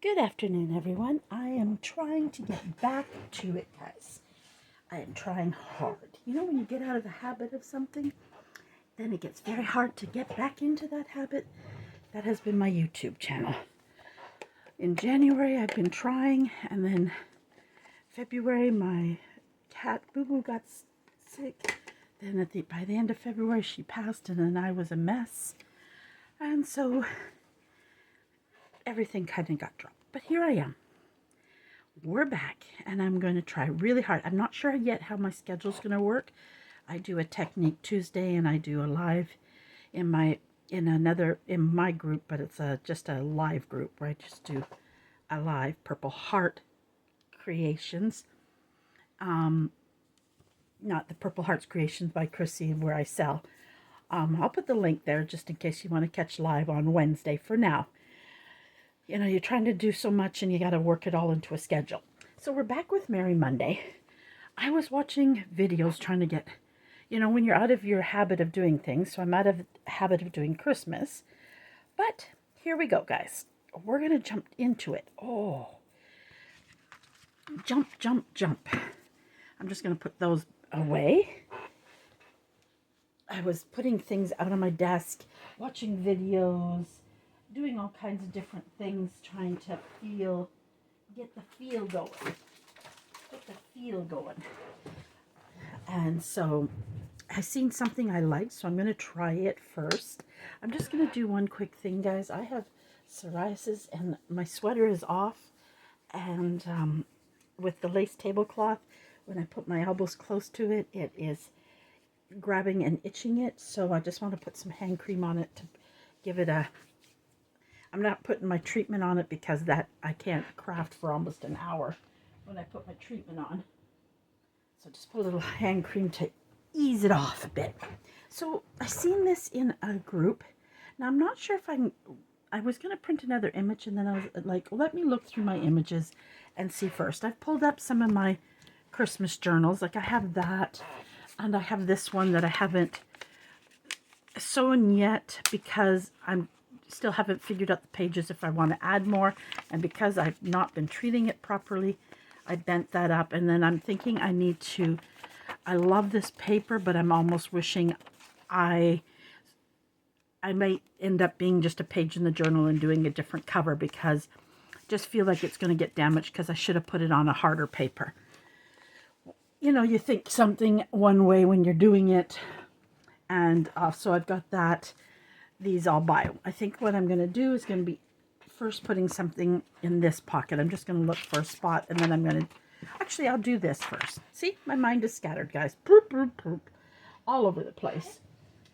Good afternoon, everyone. I am trying to get back to it, guys. I am trying hard. You know, when you get out of the habit of something, then it gets very hard to get back into that habit. That has been my YouTube channel. In January, I've been trying, and then February, my cat Boo Boo got sick. Then by the end of February, she passed, and then I was a mess. And so everything kind of got dropped. But here I am. We're back, and I'm going to try really hard. I'm not sure yet how my schedule's going to work. I do a Technique Tuesday, and I do a live in my group, but it's just a live group where I just do a live Purple Heart Creations. Not the Purple Hearts Creations by Chrissy, where I sell. I'll put the link there just in case you want to catch live on Wednesday for now. You know, you're trying to do so much and you got to work it all into a schedule. So we're back with Merry Monday. I was watching videos trying to get, you know, when you're out of your habit of doing things. So I'm out of the habit of doing Christmas. But here we go, guys. We're going to jump into it. Oh, jump, jump, jump. I'm just going to put those away. I was putting things out on my desk, watching videos, doing all kinds of different things, trying to get the feel going. And so I seen something I liked, so I'm going to try it first. I'm just going to do one quick thing, guys. I have psoriasis and my sweater is off, and with the lace tablecloth, when I put my elbows close to it, it is grabbing and itching it. So I just want to put some hand cream on it to give it a... I'm not putting my treatment on it because that I can't craft for almost an hour when I put my treatment on. So just put a little hand cream to ease it off a bit. So I seen this in a group. Now I'm not sure if I was going to print another image, and then I was like, let me look through my images and see first. I've pulled up some of my Christmas journals. Like I have that, and I have this one that I haven't sewn yet because I'm still haven't figured out the pages if I want to add more, and because I've not been treating it properly, I bent that up. And then I'm thinking I love this paper, but I'm almost wishing I might end up being just a page in the journal and doing a different cover, because I just feel like it's going to get damaged because I should have put it on a harder paper. You know, you think something one way when you're doing it, and so I've got that. These I'll buy. I think what I'm going to do is going to be first putting something in this pocket. I'm just going to look for a spot, and then I'm going to... Actually, I'll do this first. See? My mind is scattered, guys. Poop, poop, poop. All over the place.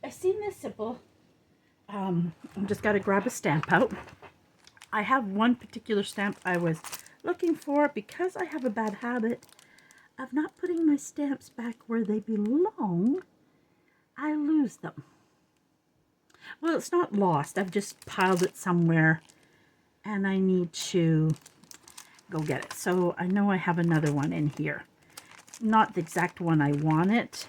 I've seen this simple. I'm just got to grab a stamp out. I have one particular stamp I was looking for because I have a bad habit of not putting my stamps back where they belong. I lose them. Well, it's not lost. I've just piled it somewhere, and I need to go get it. So I know I have another one in here. It's not the exact one I want it.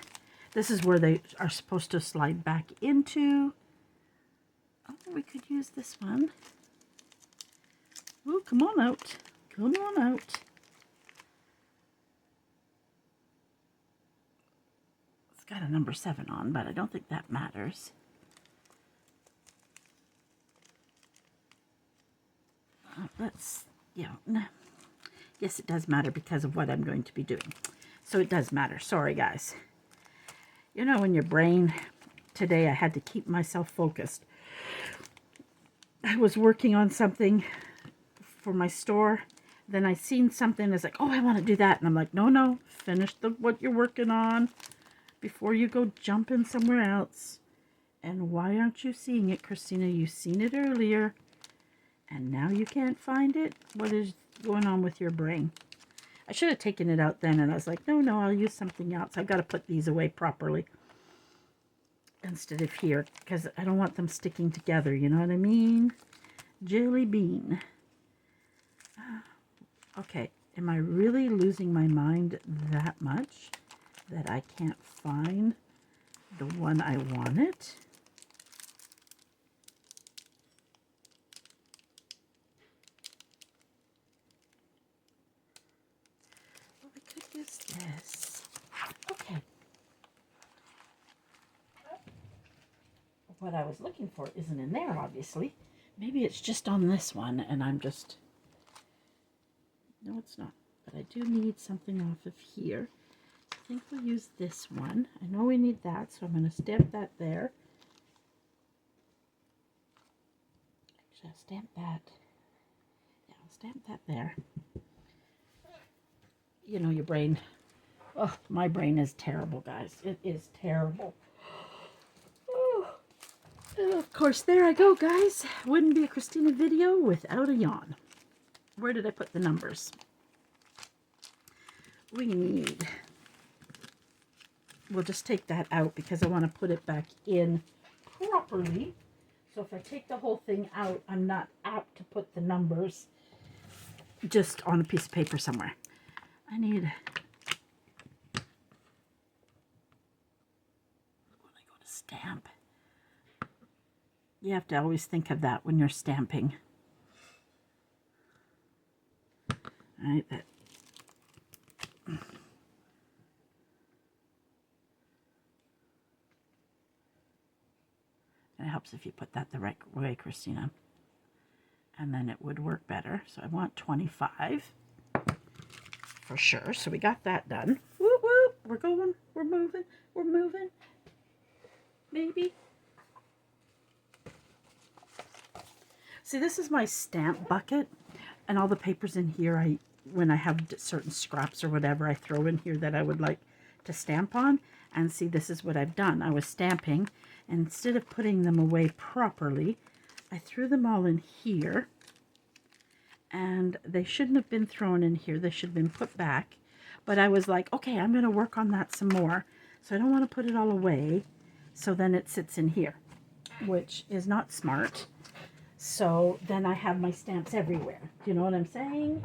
This is where they are supposed to slide back into. Oh, we could use this one. Oh, come on out. Come on out. It's got a number 7 on, but I don't think that matters. Yes, it does matter because of what I'm going to be doing. So it does matter. Sorry, guys. You know, in your brain, today I had to keep myself focused. I was working on something for my store. Then I seen something. It's like, oh, I want to do that. And I'm like, no, finish what you're working on before you go jumping somewhere else. And why aren't you seeing it, Christina? You seen it earlier. And now you can't find it? What is going on with your brain? I should have taken it out then, and I was like, no, I'll use something else. I've got to put these away properly instead of here, because I don't want them sticking together, you know what I mean? Jelly bean. Okay, am I really losing my mind that much that I can't find the one I wanted? is this? Okay. What I was looking for isn't in there, obviously. Maybe it's just on this one, and I'm just... No, it's not. But I do need something off of here. I think we'll use this one. I know we need that, so I'm going to stamp that there. Actually, I'll stamp that. Yeah, I'll stamp that there. You know, your brain... Oh, my brain is terrible, guys. It is terrible. Oh. And of course, there I go, guys. Wouldn't be a Christina video without a yawn. Where did I put the numbers? We need... We'll just take that out because I want to put it back in properly. So if I take the whole thing out, I'm not apt to put the numbers just on a piece of paper somewhere. I need... When I go to stamp, you have to always think of that when you're stamping. All right, that... It helps if you put that the right way, Christina. And then it would work better. So I want 25 for sure. So we got that done. Whoop, whoop. We're going. We're moving. We're moving. Maybe. See, this is my stamp bucket. And all the papers in here, when I have certain scraps or whatever, I throw in here that I would like to stamp on. And see, this is what I've done. I was stamping. And instead of putting them away properly, I threw them all in here. And they shouldn't have been thrown in here. They should have been put back. But I was like, okay, I'm going to work on that some more. So I don't want to put it all away. So then it sits in here, which is not smart. So then I have my stamps everywhere. Do you know what I'm saying?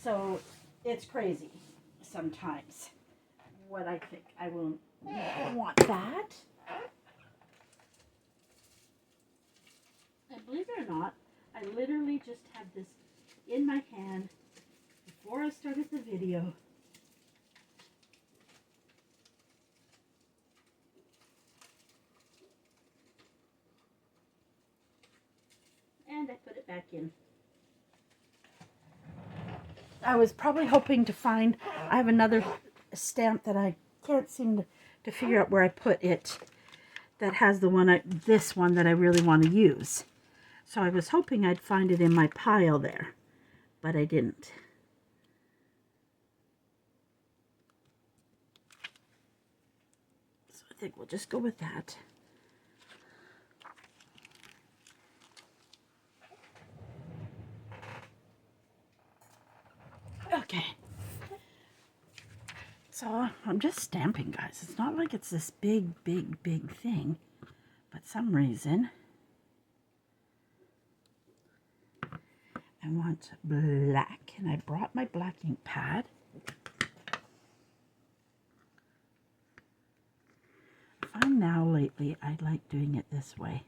So it's crazy sometimes what I think. I will want that. And believe it or not, I literally just had this in my hand before I started the video. And I put it back in. I was probably hoping to find, I have another stamp that I can't seem to figure out where I put it, that has the one, this one that I really want to use. So I was hoping I'd find it in my pile there, but I didn't. So I think we'll just go with that. Okay. So I'm just stamping, guys. It's not like it's this big thing, but some reason I want black, and I brought my black ink pad. I find now lately I like doing it this way.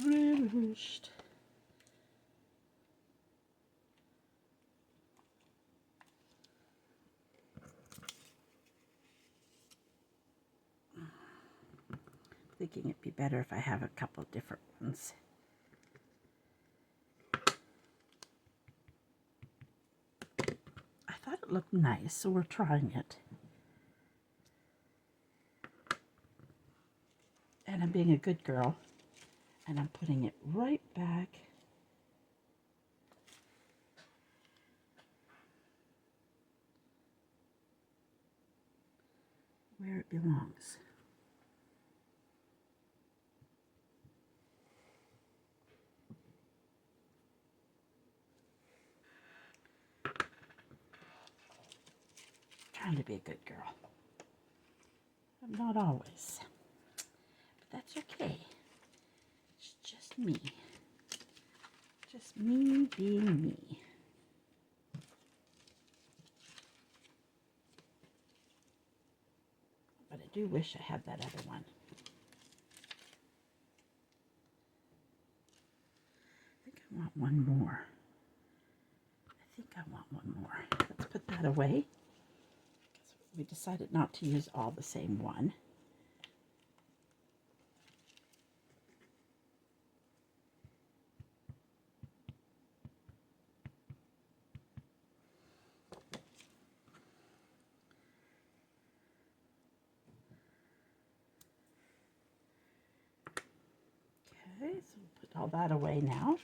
Finished. Thinking it'd be better if I have a couple different ones. I thought it looked nice, so we're trying it. And I'm being a good girl, and I'm putting it right back where it belongs. Trying to be a good girl. I'm not always, but that's okay. It's just me. Just me being me. But I do wish I had that other one. I think I want one more. Let's put that away. We decided not to use all the same one. Okay, so we'll put all that away now.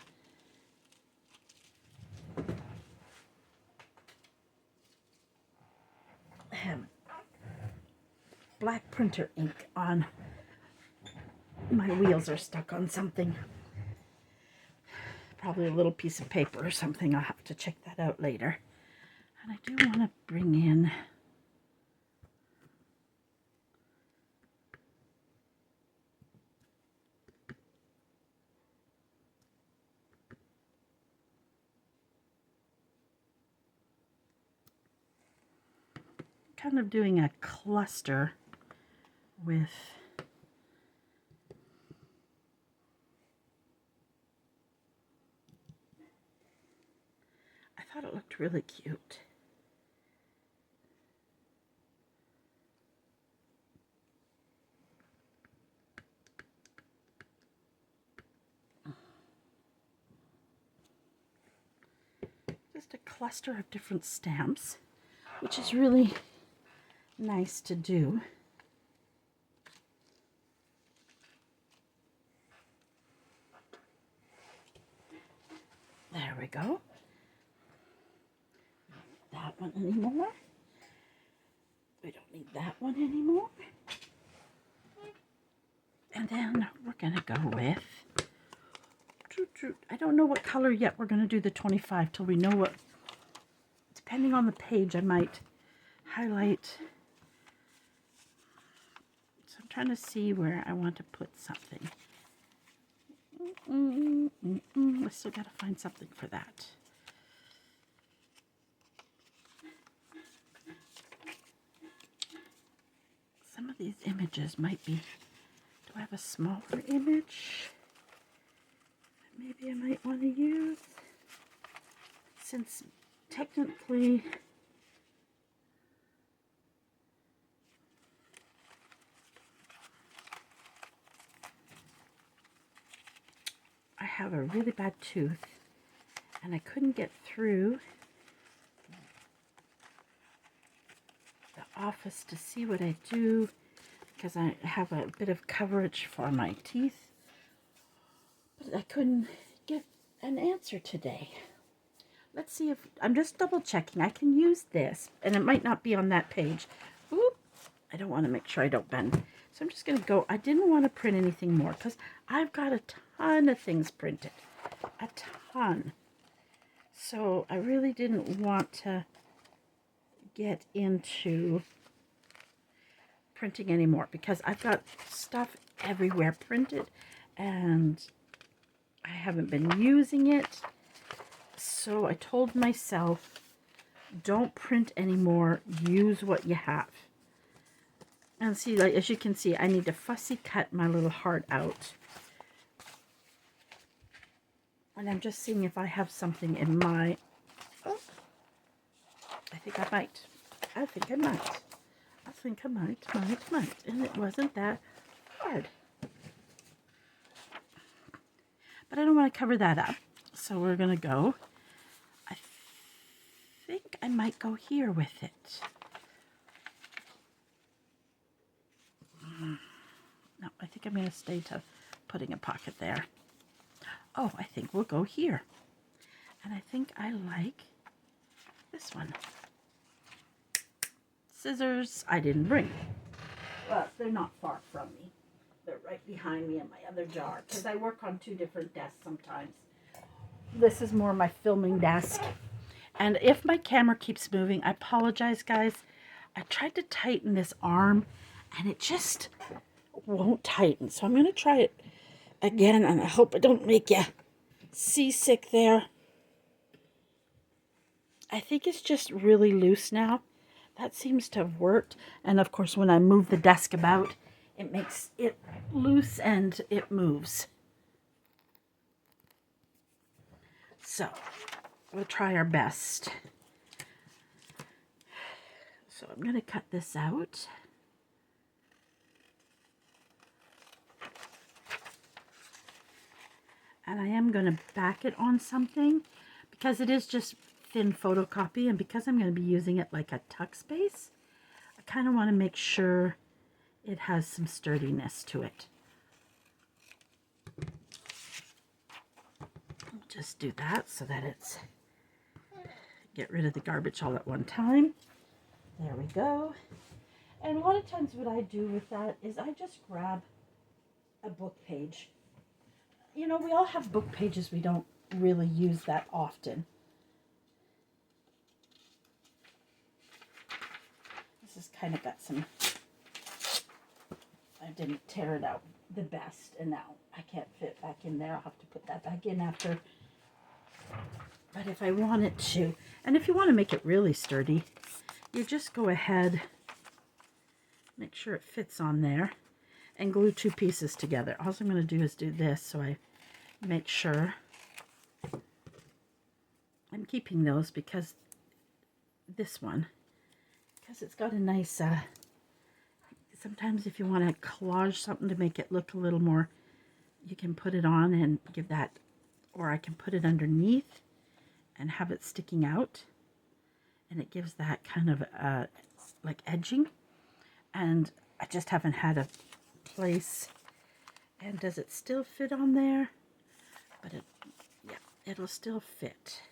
Black printer ink on my wheels are stuck on something. Probably a little piece of paper or something. I'll have to check that out later. And I do want to bring in kind of doing a cluster with I thought it looked really cute. Just a cluster of different stamps, which is really nice to do. There we go. That one anymore. We don't need that one anymore. And then we're gonna go with, I don't know what color yet we're gonna do the 25 till we know what, depending on the page I might highlight. So I'm trying to see where I want to put something. I still gotta find something for that. Some of these images might be, do I have a smaller image that maybe I might want to use? Since technically I have a really bad tooth and I couldn't get through the office to see what I do because I have a bit of coverage for my teeth, but I couldn't get an answer today. Let's see if, I'm just double checking. I can use this and it might not be on that page. Oop, I don't want to make sure I don't bend. So I'm just going to go, I didn't want to print anything more because I've got a ton of things printed. A ton. So I really didn't want to get into printing anymore because I've got stuff everywhere printed and I haven't been using it. So I told myself, don't print anymore, use what you have. And see, like as you can see, I need to fussy cut my little heart out. And I'm just seeing if I have something in my, oh, I think I might. I think I might. I think I might. And it wasn't that hard. But I don't want to cover that up. So we're going to go, I think I might go here with it. No, I think I'm going to stay to putting a pocket there. Oh, I think we'll go here. And I think I like this one. Scissors I didn't bring. But they're not far from me. They're right behind me in my other jar because I work on 2 different desks sometimes. This is more my filming desk. And if my camera keeps moving, I apologize, guys. I tried to tighten this arm and it just won't tighten. So I'm going to try it again, and I hope I don't make you seasick there. I think it's just really loose now. That seems to have worked. And of course, when I move the desk about, it makes it loose and it moves. So we'll try our best. So I'm going to cut this out. And I am going to back it on something because it is just thin photocopy, and because I'm going to be using it like a tuck space, I kind of want to make sure it has some sturdiness to it. I'll just do that so that it's, get rid of the garbage all at one time. There we go. And a lot of times what I do with that is I just grab a book page. You know, we all have book pages we don't really use that often. This has kind of got some, I didn't tear it out the best, and now I can't fit back in there. I'll have to put that back in after. But if I wanted to, and if you want to make it really sturdy, you just go ahead, make sure it fits on there, and glue two pieces together. All I'm going to do is do this so I make sure. I'm keeping those because this one, because it's got a nice, sometimes if you want to collage something to make it look a little more, you can put it on and give that, or I can put it underneath and have it sticking out, and it gives that kind of like edging. And I just haven't had a place. And does it still fit on there? But it, yeah, it'll still fit.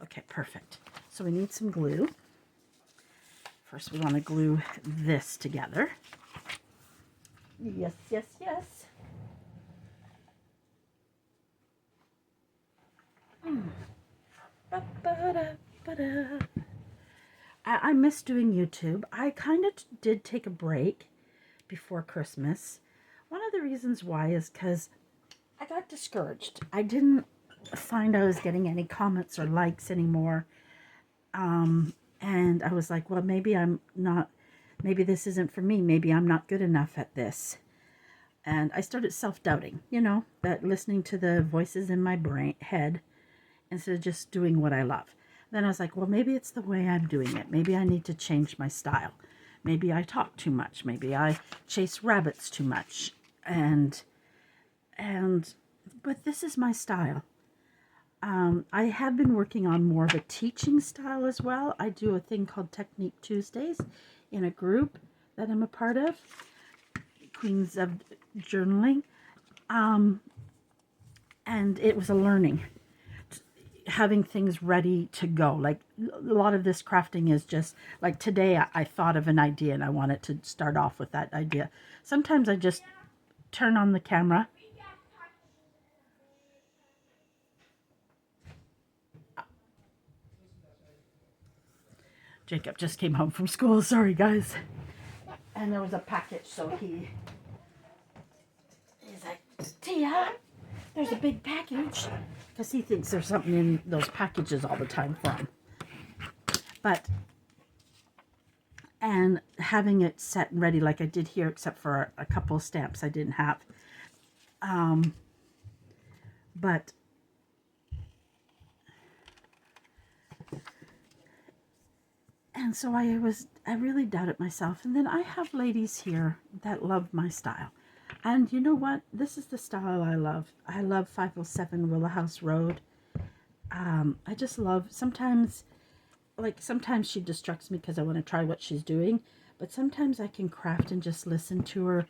Okay, perfect. So we need some glue. First, we want to glue this together. Yes, yes, yes. Ba-ba-da-ba-da. I miss doing YouTube. I kind of did take a break before Christmas. One of the reasons why is because I got discouraged. I didn't find I was getting any comments or likes anymore. And I was like, well, maybe I'm not, maybe this isn't for me. Maybe I'm not good enough at this. And I started self-doubting, you know, that listening to the voices in my head instead of just doing what I love. Then I was like, well, maybe it's the way I'm doing it. Maybe I need to change my style. Maybe I talk too much. Maybe I chase rabbits too much. But this is my style. I have been working on more of a teaching style as well. I do a thing called Technique Tuesdays in a group that I'm a part of, Queens of Journaling. And it was a learning, having things ready to go. Like a lot of this crafting is just like today I thought of an idea and I wanted to start off with that idea. Sometimes I just turn on the camera. Jacob just came home from school. Sorry, guys. And there was a package, so he's like, Tia, there's a big package. Because he thinks there's something in those packages all the time for him. But, and having it set and ready like I did here, except for a couple of stamps I didn't have. But and so I really doubted myself. And then I have ladies here that love my style. And you know what? This is the style I love. I love 507 Willow House Road. I just love, sometimes she distracts me because I want to try what she's doing. But sometimes I can craft and just listen to her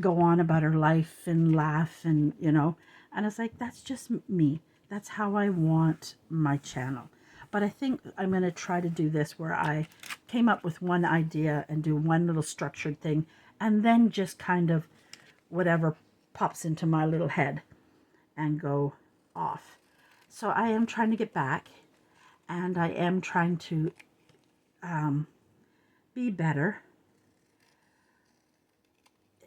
go on about her life and laugh and, you know. And it's like, that's just me. That's how I want my channel. But I think I'm going to try to do this where I came up with one idea and do one little structured thing and then just kind of whatever pops into my little head and go off. So I am trying to get back, and I am trying to be better.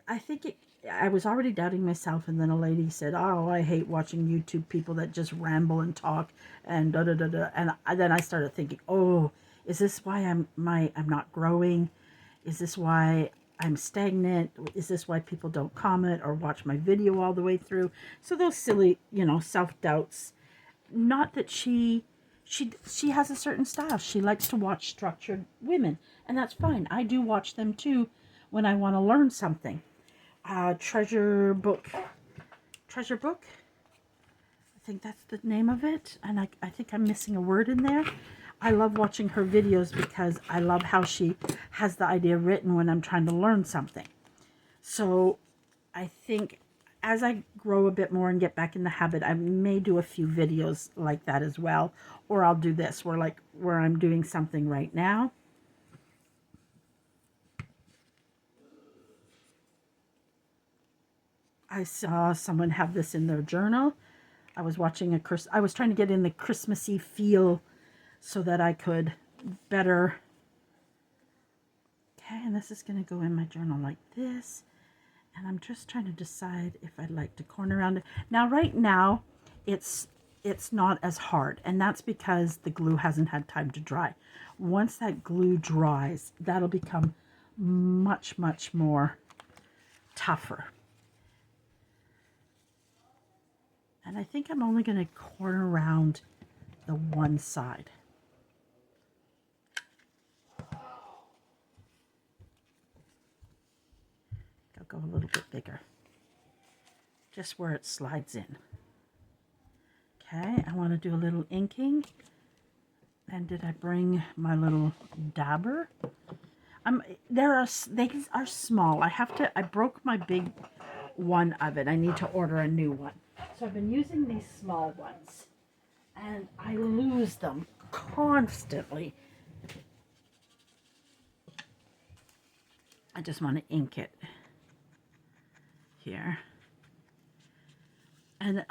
I think I was already doubting myself, and then a lady said, "Oh, I hate watching YouTube people that just ramble and talk and da da da da." And then I started thinking, "Oh, is this why I'm not growing? Is this why I'm stagnant? Is this why people don't comment or watch my video all the way through?" So those silly, self-doubts. Not that she has a certain style. She likes to watch structured women, and that's fine. I do watch them too when I want to learn something. Treasure book. I think that's the name of it, and I think I'm missing a word in there. I love watching her videos because I love how she has the idea written when I'm trying to learn something. So I think as I grow a bit more and get back in the habit, I may do a few videos like that as well. Or I'll do this where I'm doing something right now. I saw someone have this in their journal. I was watching I was trying to get in the Christmassy feel so that I could better. Okay, and this is going to go in my journal like this. And I'm just trying to decide if I'd like to corner around it. Now, right now, it's not as hard, and that's because the glue hasn't had time to dry. Once that glue dries, that'll become much, much more tougher. And I think I'm only going to corner around the one side. I'll go a little bit bigger, just where it slides in. Okay, I want to do a little inking. And did I bring my little dabber? They are small. I broke my big one of it. I need to order a new one. So I've been using these small ones, and I lose them constantly. I just want to ink it here. And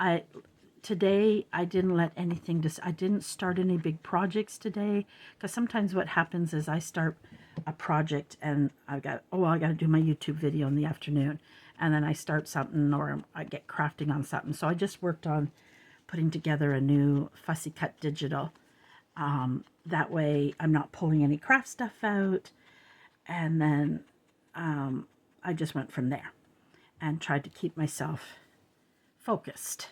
today I didn't let anything I didn't start any big projects today, because sometimes what happens is I start a project and I got to do my YouTube video in the afternoon, and then I start something or I get crafting on something. So I just worked on putting together a new Fussy Cut Digital. That way I'm not pulling any craft stuff out, and then I just went from there and tried to keep myself focused.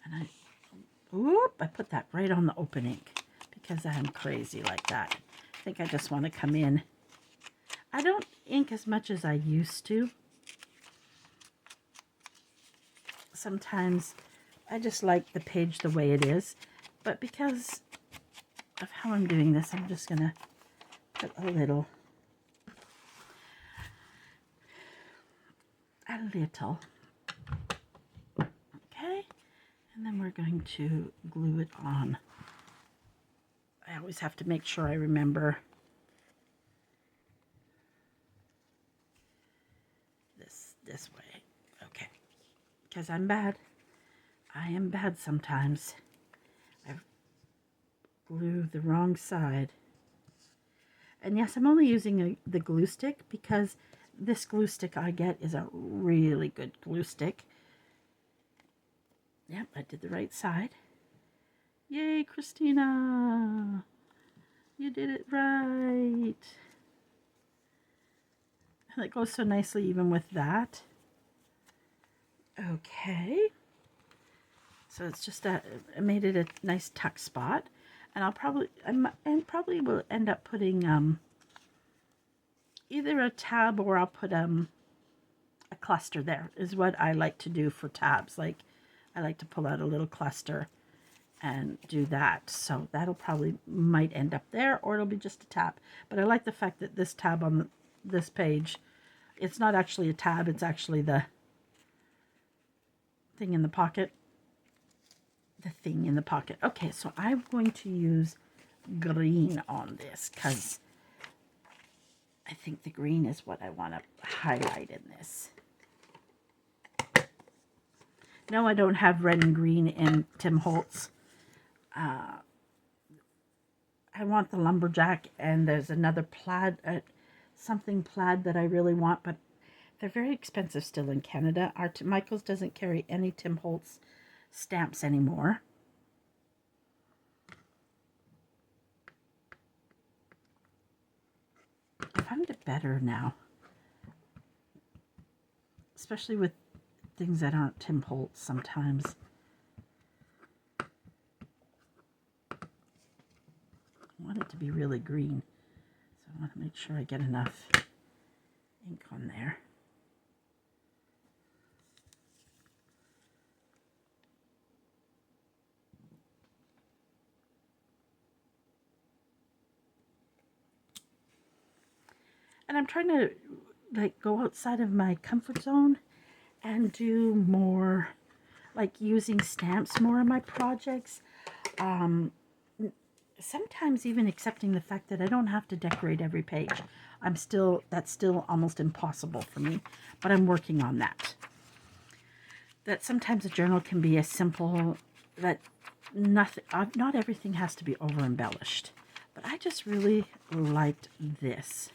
And I put that right on the open ink because I'm crazy like that. I think I just want to come in. I don't ink as much as I used to. Sometimes I just like the page the way it is, but because of how I'm doing this, I'm just going to put a little. Okay, and then we're going to glue it on. I always have to make sure I remember this way. Okay, because I'm bad. I am bad sometimes. I've glued the wrong side. And yes, I'm only using the glue stick because this glue stick I get is a really good glue stick. Yep, I did the right side. Yay, Christina! You did it right. And it goes so nicely even with that. Okay. So it's just I made it a nice tuck spot. And I'll probably will end up putting either a tab or I'll put a cluster there, is what I like to do for tabs. Like I like to pull out a little cluster and do that. So that'll probably might end up there, or it'll be just a tab. But I like the fact that this tab on this page, it's not actually a tab, it's actually the thing in the pocket. The thing in the pocket. Okay, so I'm going to use green on this because I think the green is what I want to highlight in this. No, I don't have red and green in Tim Holtz. I want the lumberjack, and there's another plaid, something plaid that I really want, but they're very expensive still in Canada. Michael's doesn't carry any Tim Holtz stamps anymore. I find it better now, especially with things that aren't Tim Holtz sometimes. I want it to be really green, so I want to make sure I get enough ink on there. And I'm trying to like go outside of my comfort zone and do more, like using stamps more in my projects. Sometimes even accepting the fact that I don't have to decorate every page. That's still almost impossible for me, but I'm working on that. That sometimes a journal can be as simple that not everything has to be over embellished. But I just really liked this.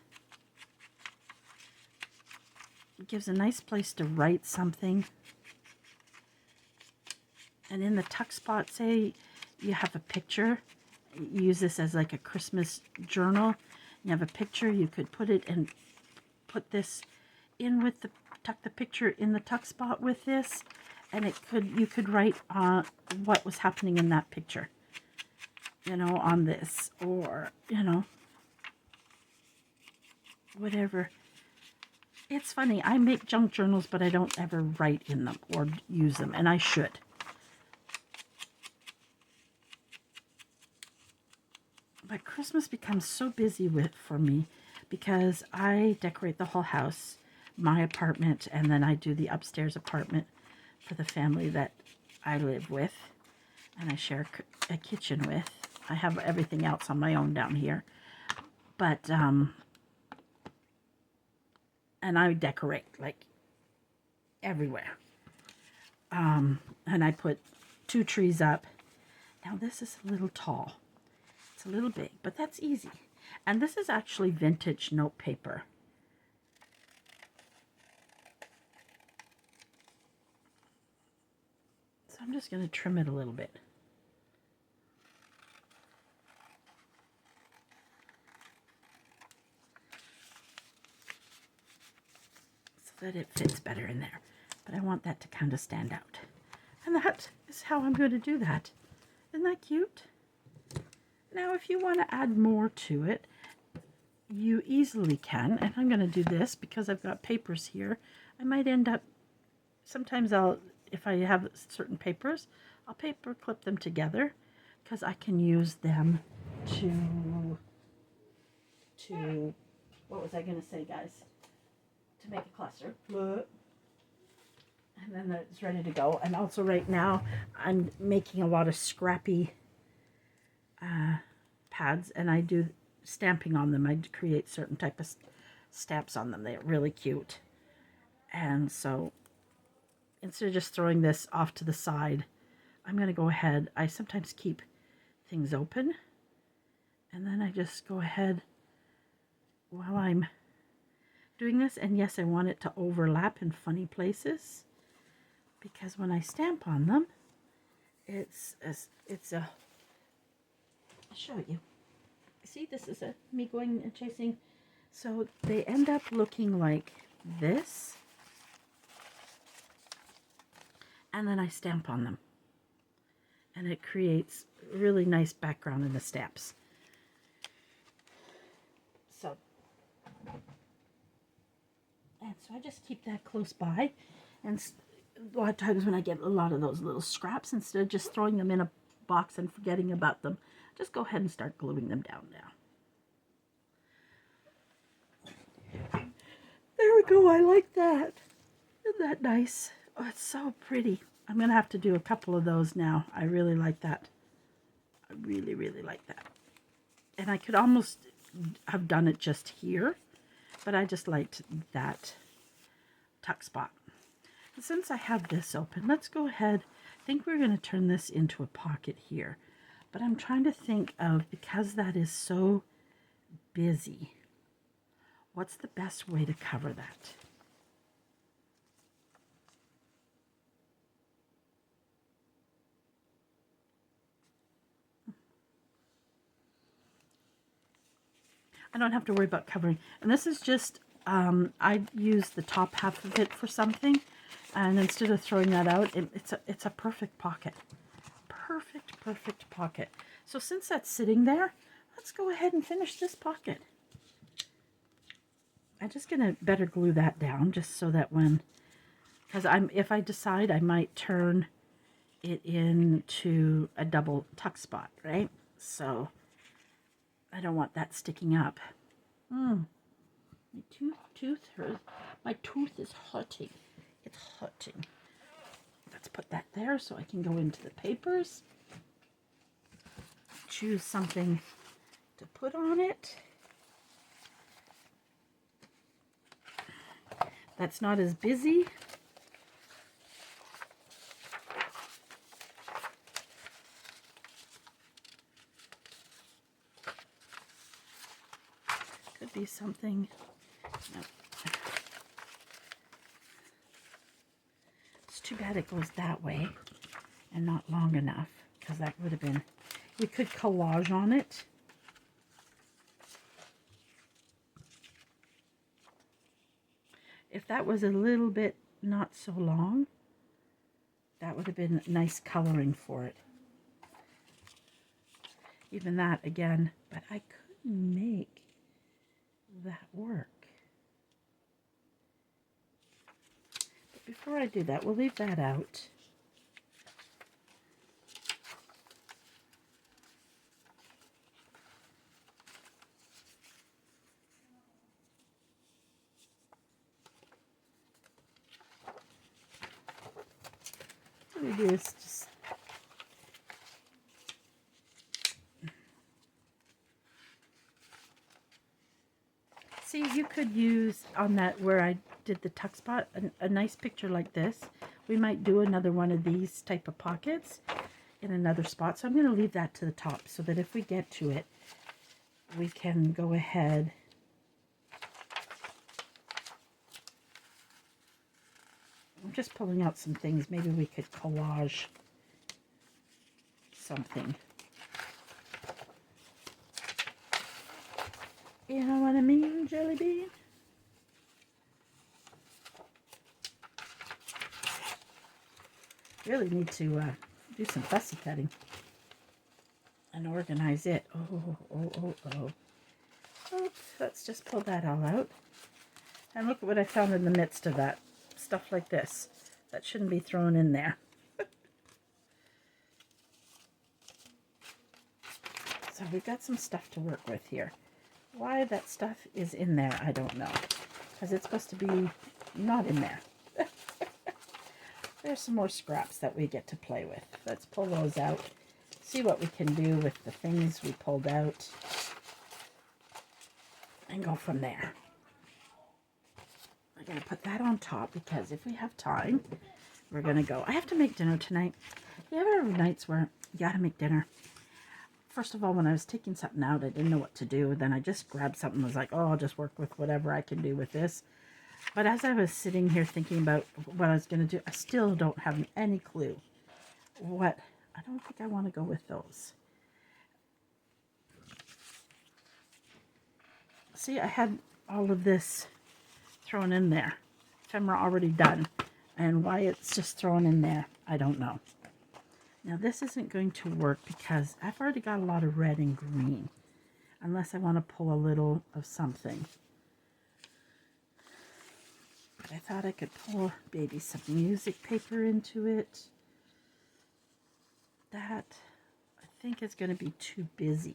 It gives a nice place to write something. And in the tuck spot, say you have a picture, you use this as like a Christmas journal. You have a picture, you could put it and put this in with tuck the picture in the tuck spot with this, and you could write what was happening in that picture, you know, on this, or, you know, whatever. It's funny, I make junk journals, but I don't ever write in them or use them, and I should. But Christmas becomes so busy for me because I decorate the whole house, my apartment, and then I do the upstairs apartment for the family that I live with and I share a kitchen with. I have everything else on my own down here. But, and I decorate like everywhere. And I put 2 trees up. Now this is a little tall. It's a little big, but that's easy. And this is actually vintage note paper. So I'm just going to trim it a little bit. So that it fits better in there. But I want that to kind of stand out. And that is how I'm going to do that. Isn't that cute? Now, if you want to add more to it, you easily can. And I'm going to do this because I've got papers here. I might end up, sometimes if I have certain papers, I'll paper clip them together because I can use them to, what was I going to say, guys? To make a cluster. And then it's ready to go. And also right now, I'm making a lot of scrappy pads, and I do stamping on them. I create certain type of stamps on them. They're really cute. And so instead of just throwing this off to the side, I'm going to go ahead. I sometimes keep things open, and then I just go ahead while I'm doing this. And yes, I want it to overlap in funny places, because when I stamp on them, it's a, I'll show you. See, this is me going and chasing. So they end up looking like this. And then I stamp on them. And it creates a really nice background in the stamps. So I just keep that close by. And a lot of times when I get a lot of those little scraps, instead of just throwing them in a box and forgetting about them, just go ahead and start gluing them down now. There we go. I like that. Isn't that nice? Oh, it's so pretty. I'm going to have to do a couple of those now. I really like that. I really, really like that. And I could almost have done it just here, but I just liked that tuck spot. And since I have this open, let's go ahead. I think we're going to turn this into a pocket here. But I'm trying to think of, because that is so busy, what's the best way to cover that? I don't have to worry about covering. And this is just, I use the top half of it for something. And instead of throwing that out, it's a perfect pocket. Perfect, perfect pocket. So since that's sitting there, let's go ahead and finish this pocket. I'm just going to better glue that down just so that when, because if I decide, I might turn it into a double tuck spot, right? So I don't want that sticking up. My tooth is hurting. It's hurting. Let's put that there so I can go into the papers. Choose something to put on it. That's not as busy. Could be something. No. It's too bad it goes that way and not long enough, because that would have been, we could collage on it. If that was a little bit not so long, that would have been nice coloring for it. Even that again, but I couldn't make that work. But before I do that, we'll leave that out. What we do is just see, you could use on that where I did the tuck spot a nice picture like this. We might do another one of these type of pockets in another spot. So I'm going to leave that to the top so that if we get to it, we can go ahead I'm just pulling out some things. Maybe we could collage something. You know what I mean, Jelly Bean? Really need to do some fussy cutting and organize it. Oh. Oops, let's just pull that all out. And look at what I found in the midst of that. Stuff like this. That shouldn't be thrown in there. So we've got some stuff to work with here. Why that stuff is in there, I don't know. Because it's supposed to be not in there. There's some more scraps that we get to play with. Let's pull those out. See what we can do with the things we pulled out. And go from there. I'm going to put that on top because if we have time, we're going to go. I have to make dinner tonight. You ever have nights where you got to make dinner? First of all, when I was taking something out, I didn't know what to do. Then I just grabbed something and was like, oh, I'll just work with whatever I can do with this. But as I was sitting here thinking about what I was going to do, I still don't have any clue what. I don't think I want to go with those. See, I had all of this thrown in there. Ephemera already done. And why it's just thrown in there, I don't know. Now this isn't going to work because I've already got a lot of red and green. Unless I want to pull a little of something. But I thought I could pull maybe some music paper into it. That, I think, is going to be too busy.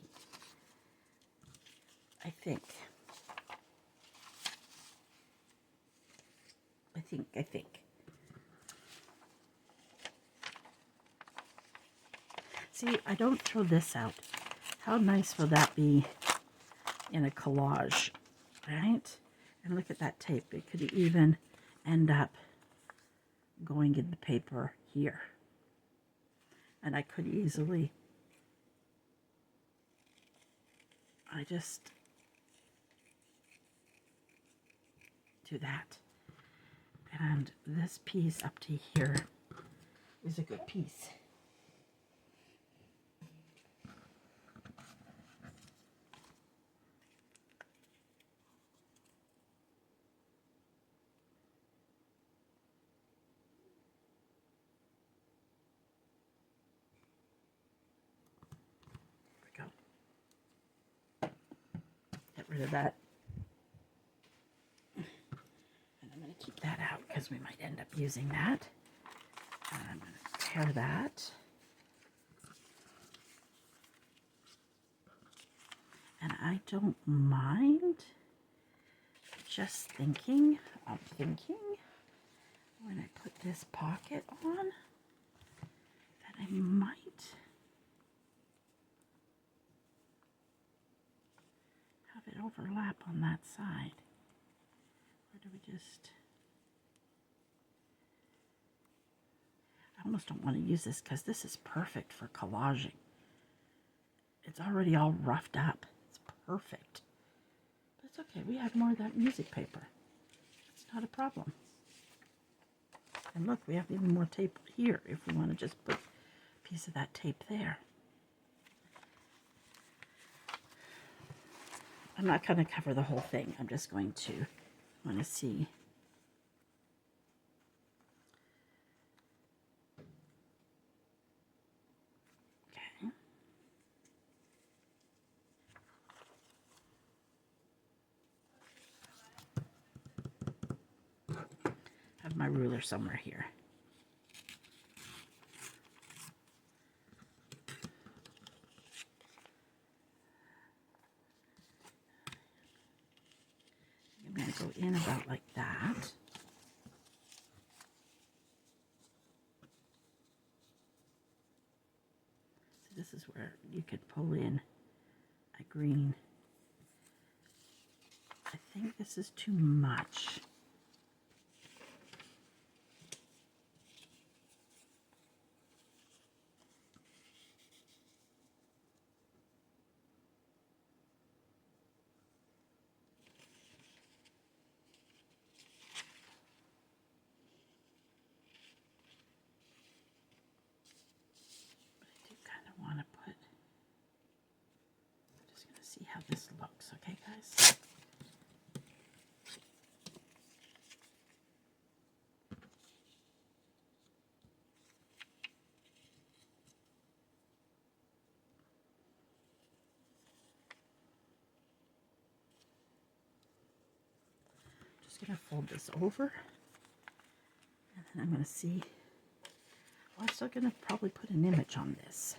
I think. See, I don't throw this out. How nice will that be in a collage, right? And look at that tape. It could even end up going in the paper here. And I could easily, do that. And this piece up to here is a good piece. There we go. Get rid of that. And I'm going to keep that out because we might end up using that. And I'm going to tear that. And I don't mind, just thinking, I'm thinking when I put this pocket on that I might have it overlap on that side. Or do we just, I almost don't want to use this because this is perfect for collaging. It's already all roughed up. It's perfect. But it's okay. We have more of that music paper. It's not a problem. And look, we have even more tape here if we want to just put a piece of that tape there. I'm not going to cover the whole thing. I'm just going to want to see. Okay. I have my ruler somewhere here. I'm going to go in about like that. So this is where you could pull in a green. I think this is too much. See how this looks, okay, guys? Just gonna fold this over, and then I'm gonna see. Well, I'm still gonna probably put an image on this.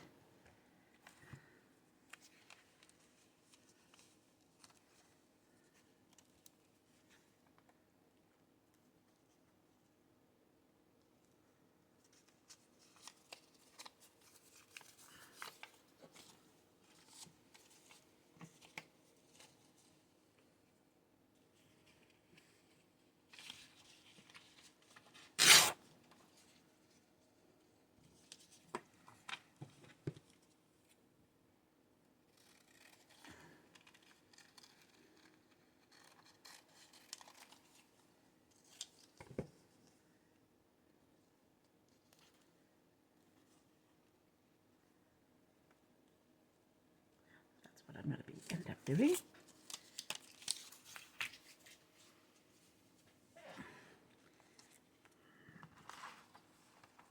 That's what I'm gonna end up doing.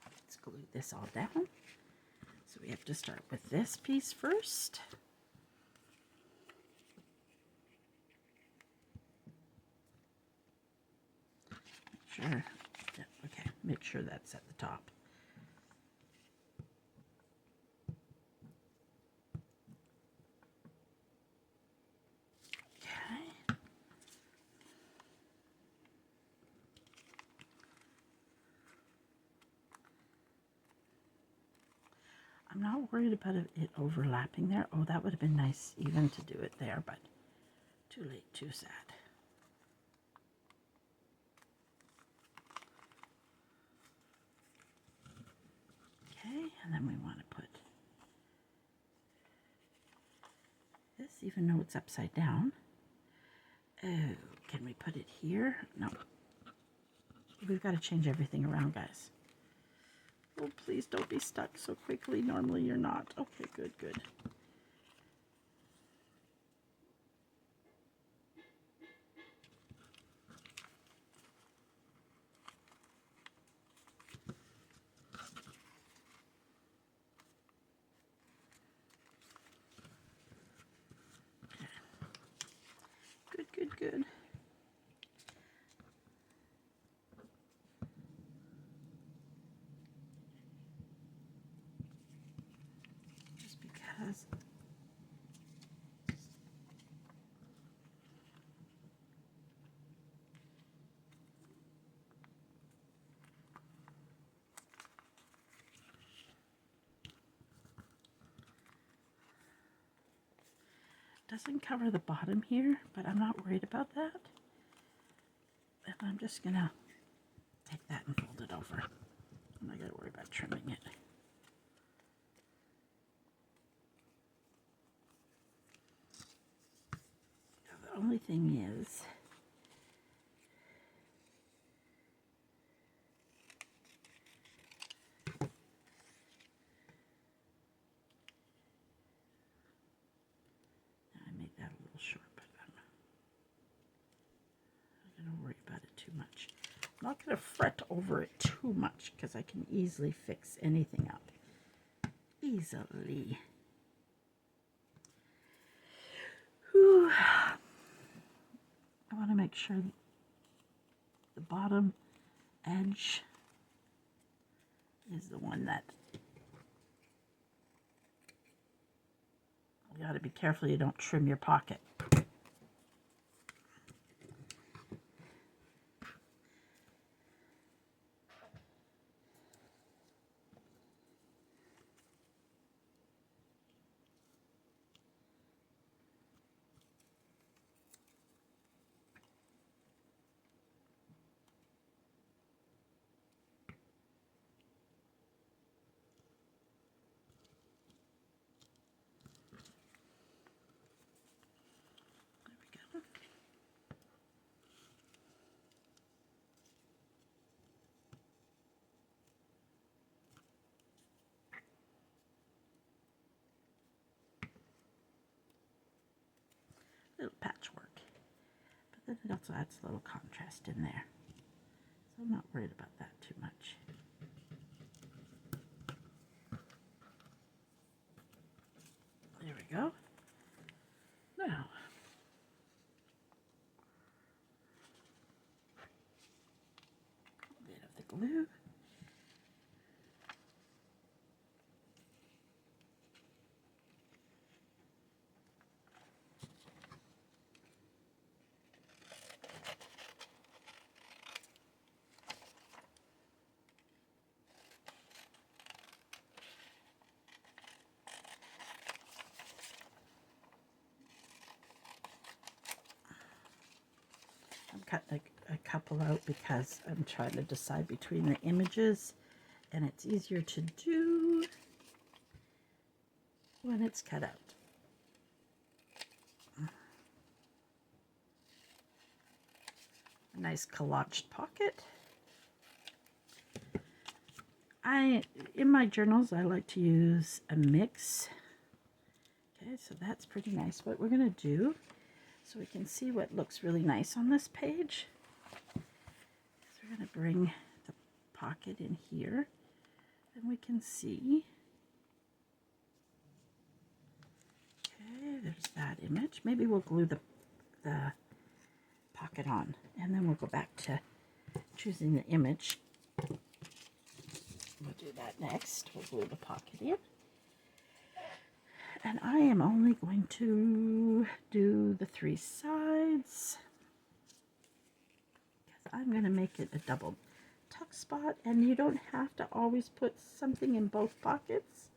Let's glue this all down. So we have to start with this piece first. Make sure, yeah, okay, make sure that's at the top. Okay. I'm not worried about it overlapping there. Oh, that would have been nice even to do it there, but too late, too sad. Okay, and then we want to put this, even though it's upside down. Okay. can we put it here? No. We've got to change everything around, guys. Oh, please don't be stuck so quickly. Normally you're not. Okay, good, good. Good, good, good. Just because it doesn't cover the bottom here, but I'm not worried about that. And I'm just gonna take that and fold it over. I'm not gonna worry about trimming it. The only thing is, I made that a little short, but I'm not gonna worry about it too much. I'm not gonna fret over it too much because I can easily fix anything up. Easily. Whew. I want to make sure the bottom edge is the one that you got to be careful you don't trim your pocket. Little patchwork, but then it also adds a little contrast in there, so I'm not worried about that too much. There we go. Now a bit of the glue. I'm cutting a couple out because I'm trying to decide between the images, and it's easier to do when it's cut out. A nice collaged pocket. In my journals, I like to use a mix. Okay, so that's pretty nice. What we're going to do, so we can see what looks really nice on this page, is we're going to bring the pocket in here, and we can see. Okay, there's that image. Maybe we'll glue the pocket on, and then we'll go back to choosing the image. We'll do that next. We'll glue the pocket in. And I am only going to do the 3 sides, because I'm going to make it a double tuck spot, and you don't have to always put something in both pockets,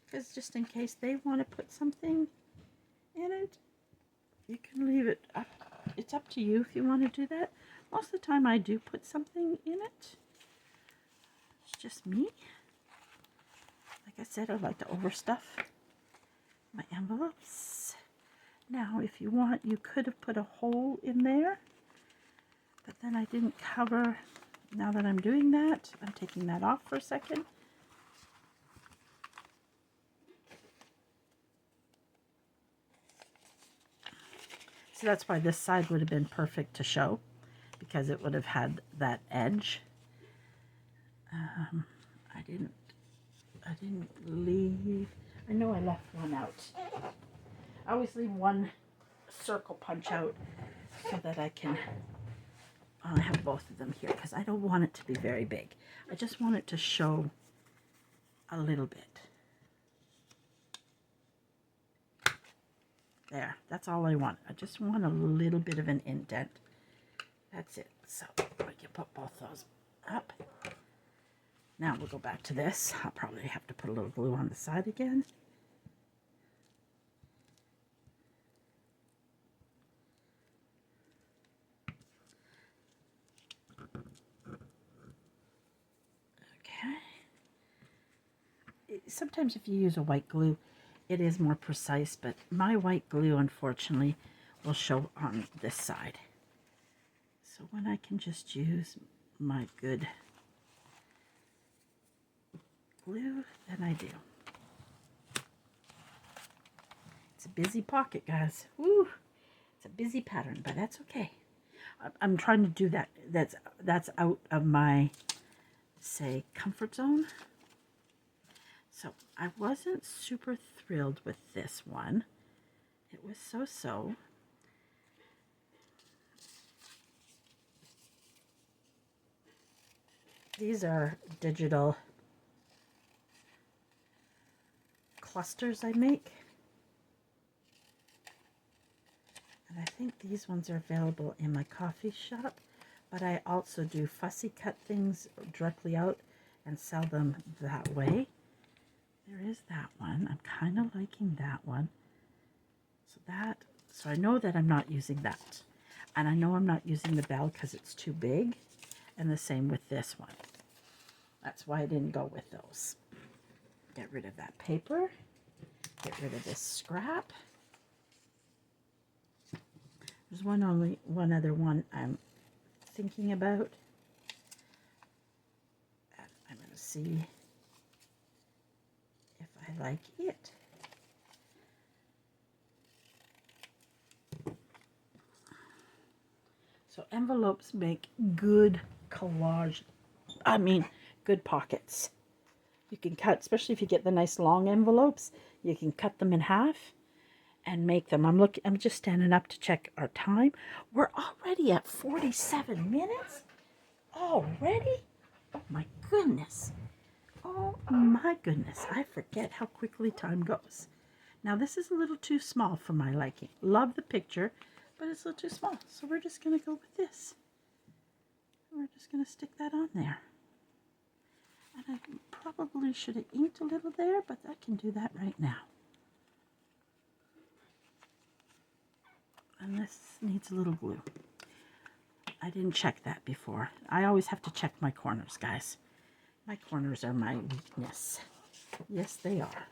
because just in case they want to put something in it, you can leave it up. It's up to you if you want to do that. Most of the time I do put something in it. It's just me. Like I said, I like to overstuff my envelopes. Now, if you want, you could have put a hole in there, Then I didn't cover. Now that I'm doing that, I'm taking that off for a second. So that's why this side would have been perfect to show, because it would have had that edge. I didn't leave. I know I left one out. I always leave one circle punch out so that I can have both of them here, because I don't want it to be very big. I just want it to show a little bit. There, that's all I want. I just want a little bit of an indent. That's it. So I can put both those up. Now we'll go back to this. I'll probably have to put a little glue on the side again. Okay. Sometimes if you use a white glue, it is more precise, but my white glue, unfortunately, will show on this side. So when I can just use my good glue, then I do. It's a busy pocket, guys. Woo! It's a busy pattern, but that's okay. I'm trying to do that. That's out of my, say, comfort zone. So I wasn't super thrilled with this one. It was so-so. These are digital clusters I make. And I think these ones are available in my coffee shop, but I also do fussy cut things directly out and sell them that way. There is that one. I'm kind of liking that one. So I know that I'm not using that. And I know I'm not using the bell because it's too big. And the same with this one. That's why I didn't go with those. Get rid of that paper. Get rid of this scrap. There's one other one I'm thinking about. And I'm going to see if I like it. So envelopes make good collage, good pockets. You can cut, especially if you get the nice long envelopes, you can cut them in half and make them. I'm just standing up to check our time. We're already at 47 minutes? Already? Oh my goodness. Oh my goodness. I forget how quickly time goes. Now this is a little too small for my liking. Love the picture, but it's a little too small. So we're just going to go with this. We're just going to stick that on there. And I probably should have inked a little there, but I can do that right now. And this needs a little glue. I didn't check that before. I always have to check my corners, guys. My corners are my weakness. Yes, they are.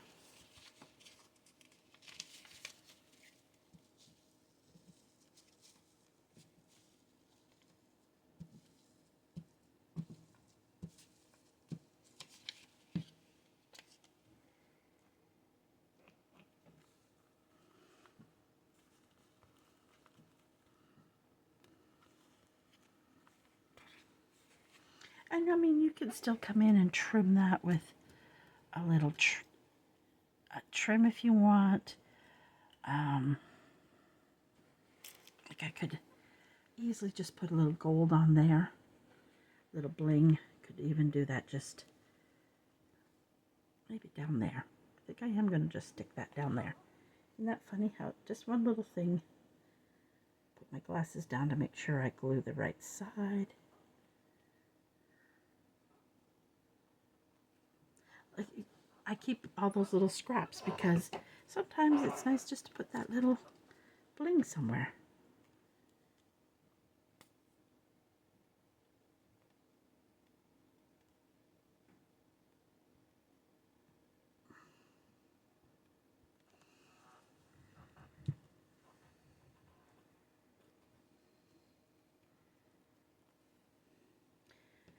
And I mean, you can still come in and trim that with a little trim if you want. Like I could easily just put a little gold on there, a little bling. Could even do that just maybe down there. I think I am going to just stick that down there. Isn't that funny how just one little thing. Put my glasses down to make sure I glue the right side. I keep all those little scraps because sometimes it's nice just to put that little bling somewhere.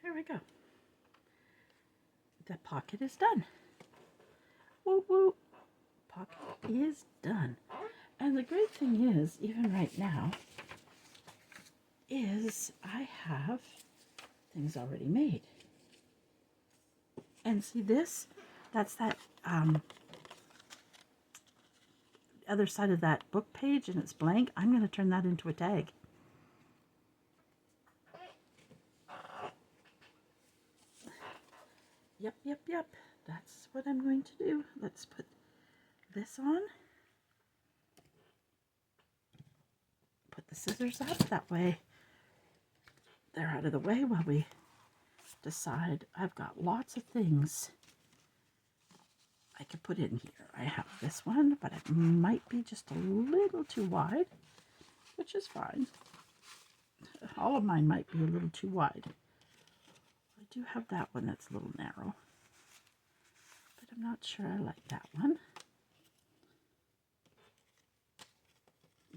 There we go. The pocket is done. Woo woo. Pocket is done. And the great thing is, even right now, is I have things already made. And see this? That's that other side of that book page, and it's blank. I'm going to turn that into a tag. Yep. That's what I'm going to do. Let's put this on. Put the scissors up. That way they're out of the way while we decide. I've got lots of things I could put in here. I have this one, but it might be just a little too wide, which is fine. All of mine might be a little too wide. I do have that one that's a little narrow, but I'm not sure I like that one.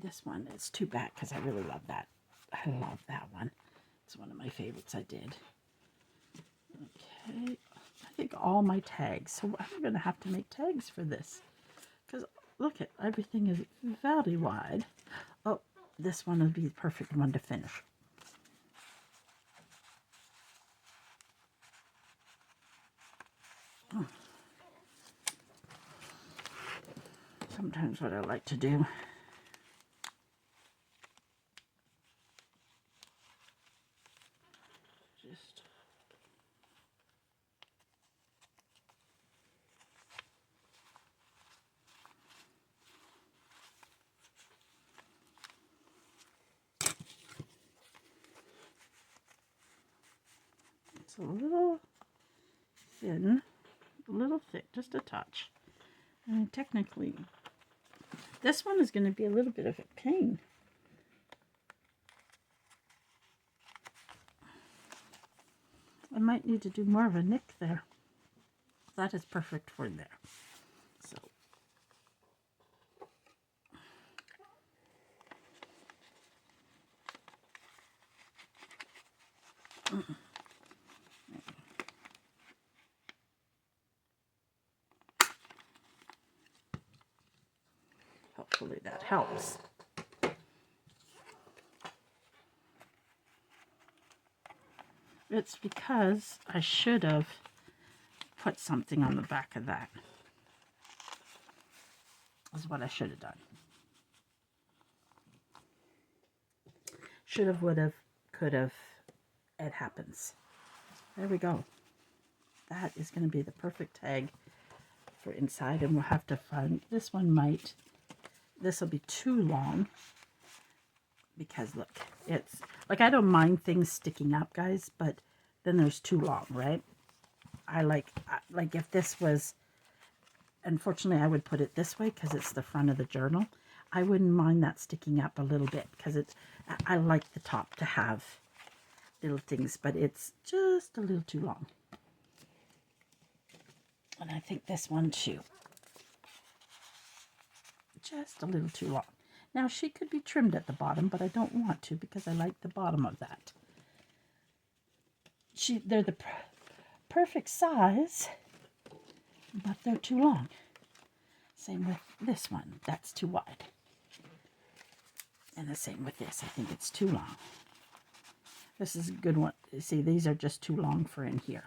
This one is too bad because I really love that. I love that one. It's one of my favorites I did. Okay, I think all my tags. So I'm going to have to make tags for this because look at everything is very wide. Oh, this one would be the perfect one to finish. Sometimes what I like to do just it's a little thin, a little thick, just a touch. And technically this one is going to be a little bit of a pain. I might need to do more of a nick there. That is perfect for there. So hopefully that helps. It's because I should have put something on the back of that. Is what I should have done. Should have, would have, could have. It happens. There we go. That is going to be the perfect tag for inside, and we'll have to find this one. This will be too long because look, it's like I don't mind things sticking up, guys, but then there's too long, right? I like if this was, unfortunately I would put it this way because it's the front of the journal. I wouldn't mind that sticking up a little bit because I like the top to have little things, but it's just a little too long. And I think this one too. Just a little too long. Now she could be trimmed at the bottom, but I don't want to because I like the bottom of that. They're the perfect size, but they're too long. Same with this one. That's too wide. And the same with this. I think it's too long. This is a good one. See, these are just too long for in here.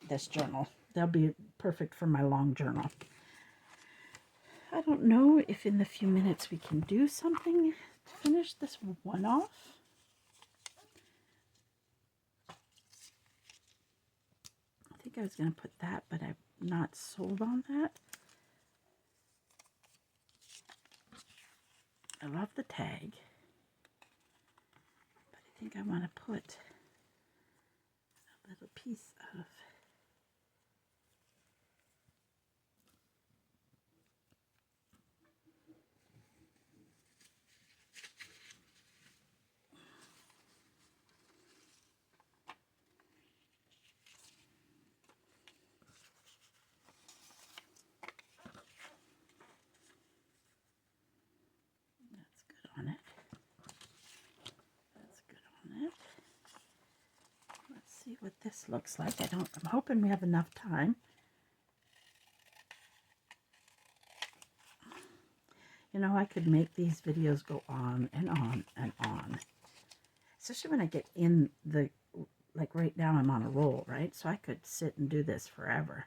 This journal. They'll be perfect for my long journal. I don't know if in the few minutes we can do something to finish this one off. I think I was going to put that, but I'm not sold on that. I love the tag, but I think I want to put a little piece of on it. That's good on it. Let's see if what this looks like. I'm hoping we have enough time. You know, I could make these videos go on and on and on. Especially when I get in the, like right now I'm on a roll, right? So I could sit and do this forever.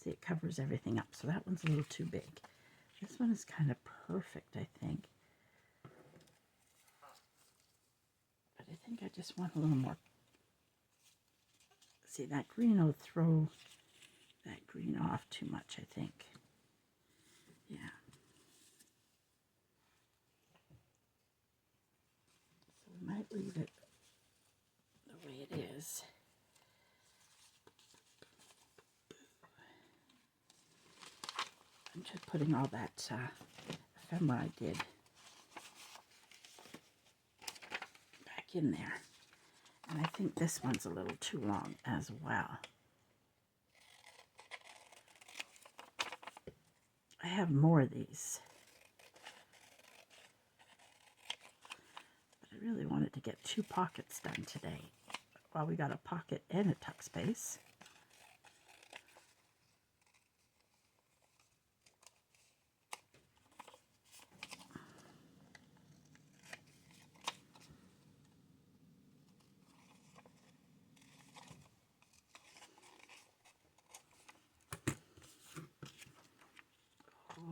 See, it covers everything up. So that one's a little too big. This one is kind of perfect, I think. But I think I just want a little more. See, that green will throw that green off too much, I think. Yeah. So we might leave it the way it is. I'm just putting all that ephemera I did back in there. And I think this one's a little too long as well. I have more of these. But I really wanted to get 2 pockets done today. Well, we got a pocket and a tuck space.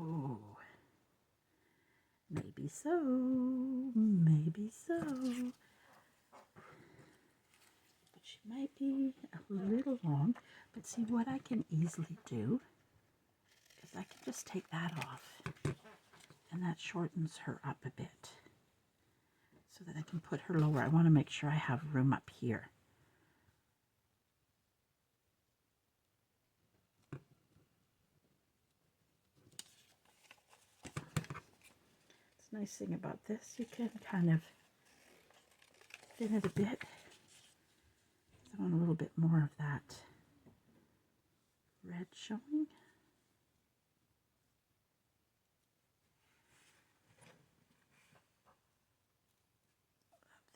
Oh, maybe so, maybe so. But she might be a little long. But see, what I can easily do is I can just take that off. And that shortens her up a bit. So that I can put her lower. I want to make sure I have room up here. Nice thing about this, you can kind of thin it a bit. I want a little bit more of that red showing. I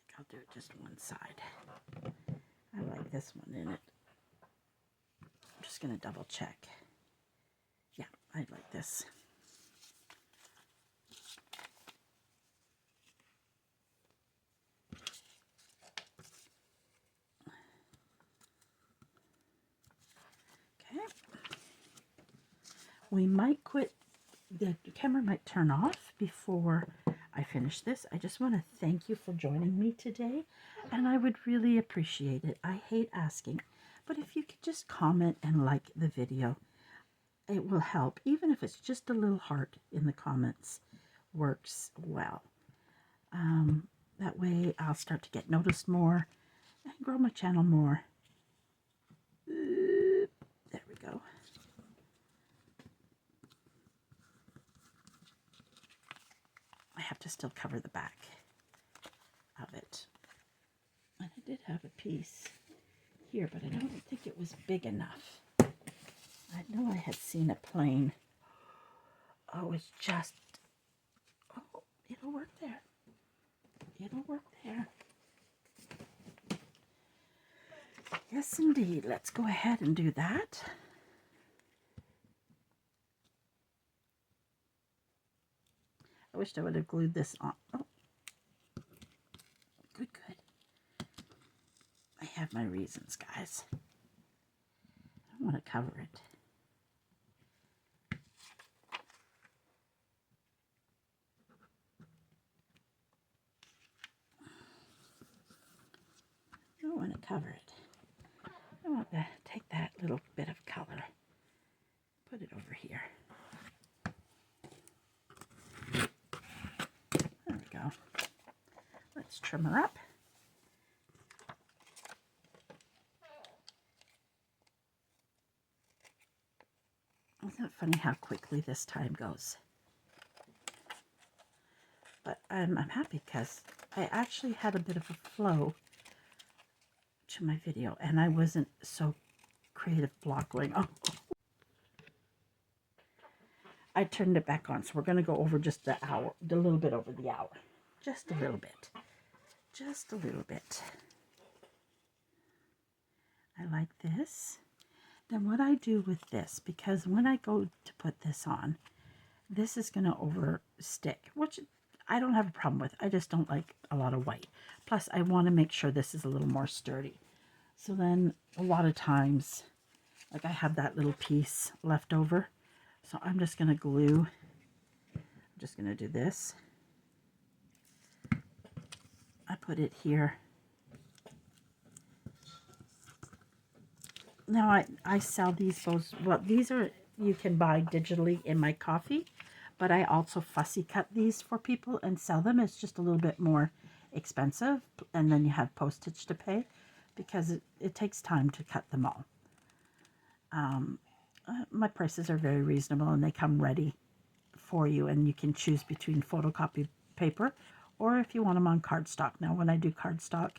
think I'll do it just one side. I like this one in it. I'm just going to double check. Yeah, I like this. We might quit, the camera might turn off before I finish this. I just want to thank you for joining me today, and I would really appreciate it. I hate asking, but if you could just comment and like the video, it will help. Even if it's just a little heart in the comments, works well. That way I'll start to get noticed more and grow my channel more. There we go. I have to still cover the back of it. And I did have a piece here, but I don't think it was big enough. I know I had seen a plain. Oh, it's just, oh, it'll work there. It'll work there. Yes, indeed. Let's go ahead and do that. I wished I would have glued this on. Oh, good, good. I have my reasons, guys. I don't want to cover it. I don't want to cover it. I want to take that little bit of color, put it over here. There we go. Let's trim her up. Isn't it funny how quickly this time goes? But I'm happy because I actually had a bit of a flow to my video, and I wasn't so creative block going, oh. I turned it back on. So we're going to go over just the hour, a little bit over the hour. Just a little bit. Just a little bit. I like this. Then what I do with this, because when I go to put this on, this is going to overstick, which I don't have a problem with. I just don't like a lot of white. Plus, I want to make sure this is a little more sturdy. So then a lot of times, like I have that little piece left over. So I'm just going to glue. I'm just going to do this. I put it here. Now I sell these bows. Well, these are, you can buy digitally in my coffee, but I also fussy cut these for people and sell them. It's just a little bit more expensive, and then you have postage to pay because it takes time to cut them all. My prices are very reasonable, and they come ready for you, and you can choose between photocopy paper or if you want them on cardstock. Now, when I do cardstock,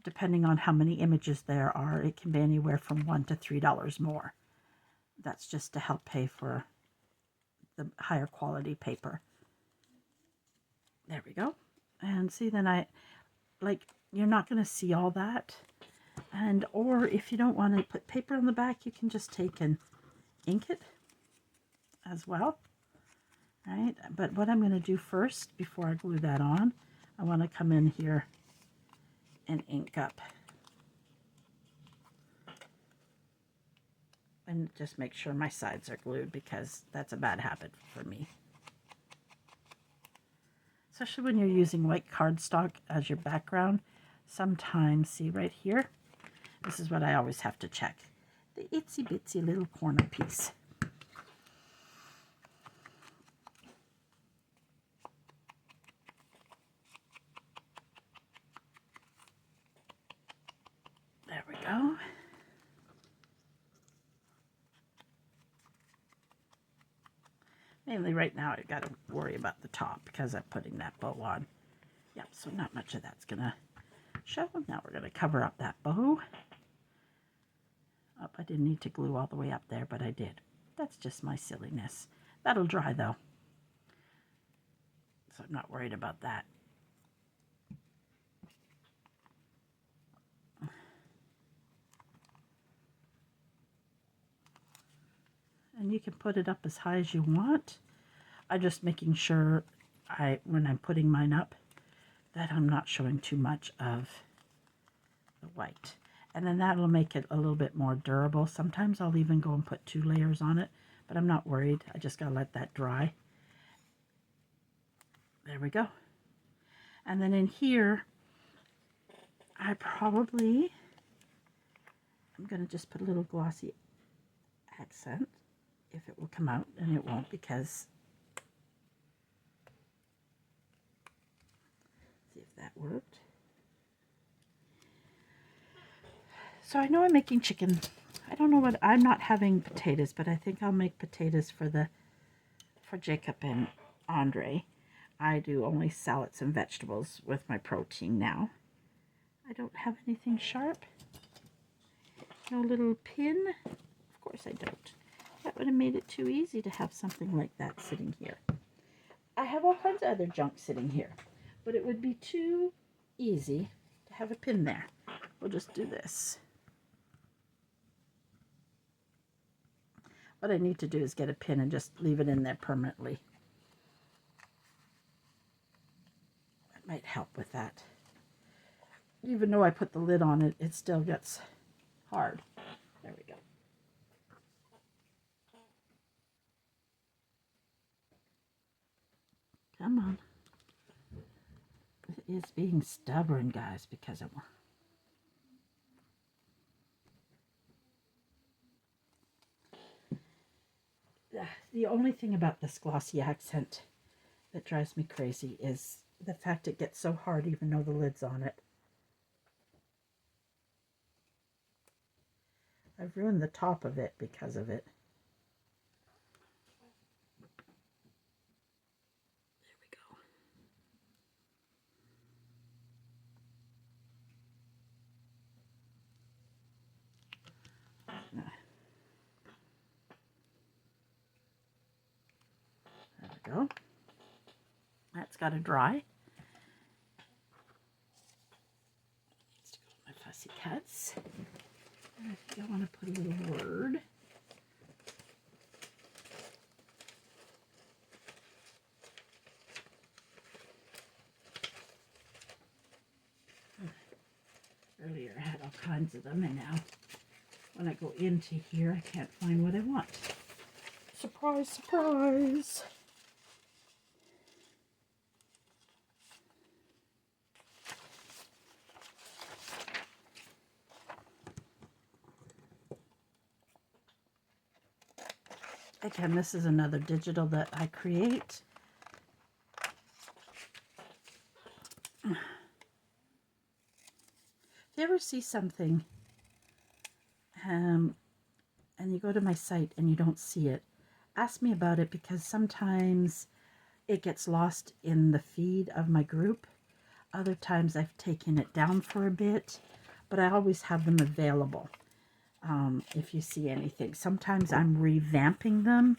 depending on how many images there are, it can be anywhere from $1 to $3 more. That's just to help pay for the higher quality paper. There we go. And see, then you're not going to see all that. And, or if you don't want to put paper on the back, you can just take and ink it as well. Right? But what I'm going to do first, before I glue that on, I want to come in here and ink up. And just make sure my sides are glued, because that's a bad habit for me. Especially when you're using white cardstock as your background. Sometimes, see right here, this is what I always have to check. The itsy bitsy little corner piece. There we go. Mainly right now I've got to worry about the top because I'm putting that bow on. Yep, so not much of that's going to show. Now we're going to cover up that bow. Oh, I didn't need to glue all the way up there, but I did. That's just my silliness. That'll dry though, so I'm not worried about that. And you can put it up as high as you want. I'm just making sure when I'm putting mine up, that I'm not showing too much of the white. And then that'll make it a little bit more durable. Sometimes I'll even go and put 2 layers on it, but I'm not worried. I just gotta let that dry. There we go. And then in here, I'm gonna just put a little glossy accent, if it will come out, and it won't, because see if that worked. So I know I'm making chicken. I don't know what, I'm not having potatoes, but I think I'll make potatoes for Jacob and Andre. I do only salads and vegetables with my protein now. I don't have anything sharp. No little pin. Of course I don't. That would have made it too easy to have something like that sitting here. I have all kinds of other junk sitting here, but it would be too easy to have a pin there. We'll just do this. What I need to do is get a pin and just leave it in there permanently. That might help with that. Even though I put the lid on it, it still gets hard. There we go. Come on. It is being stubborn, guys, because it... The only thing about this glossy accent that drives me crazy is the fact it gets so hard even though the lid's on it. I've ruined the top of it because of it. There we go. It's got to dry. Let's go with my fussy cuts. And I think I want to put a little word. Earlier I had all kinds of them, and now when I go into here I can't find what I want. Surprise, surprise! Again, this is another digital that I create. If you ever see something and you go to my site and you don't see it, ask me about it, because sometimes it gets lost in the feed of my group. Other times I've taken it down for a bit, but I always have them available. If you see anything, sometimes I'm revamping them,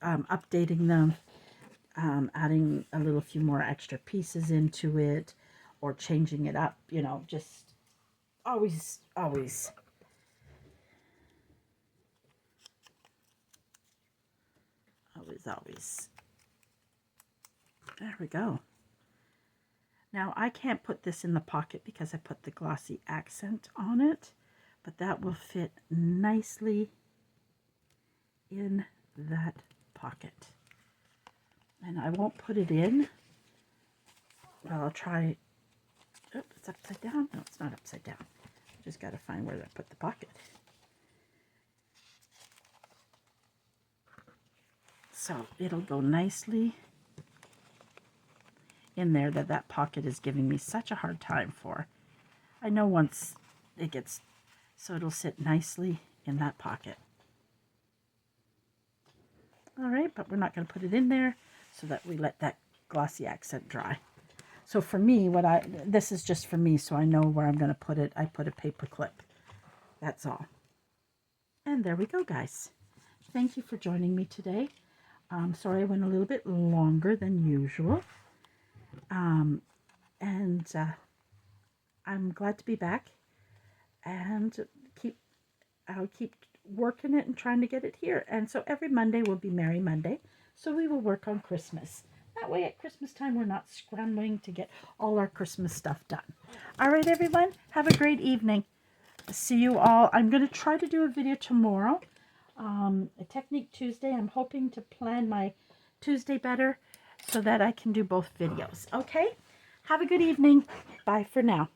updating them, adding a little few more extra pieces into it, or changing it up, you know, just always. There we go. Now I can't put this in the pocket because I put the glossy accent on it, but that will fit nicely in that pocket. And I won't put it in. Well, I'll try. Oh, it's upside down. No, it's not upside down. I just got to find where I put the pocket. So it'll go nicely in there. That pocket is giving me such a hard time for. I know once it gets, so it'll sit nicely in that pocket. All right, but we're not going to put it in there, so that we let that glossy accent dry. So for me, this is just for me, so I know where I'm going to put it. I put a paper clip. That's all. And there we go, guys. Thank you for joining me today. Sorry I went a little bit longer than usual. I'm glad to be back, and I'll keep working it and trying to get it here. And so every Monday will be Merry Monday, so we will work on Christmas. That way at Christmas time we're not scrambling to get all our Christmas stuff done. All right, everyone, have a great evening. See you all. I'm going to try to do a video tomorrow. A Technique Tuesday. I'm hoping to plan my Tuesday better so that I can do both videos. Okay? Have a good evening. Bye for now.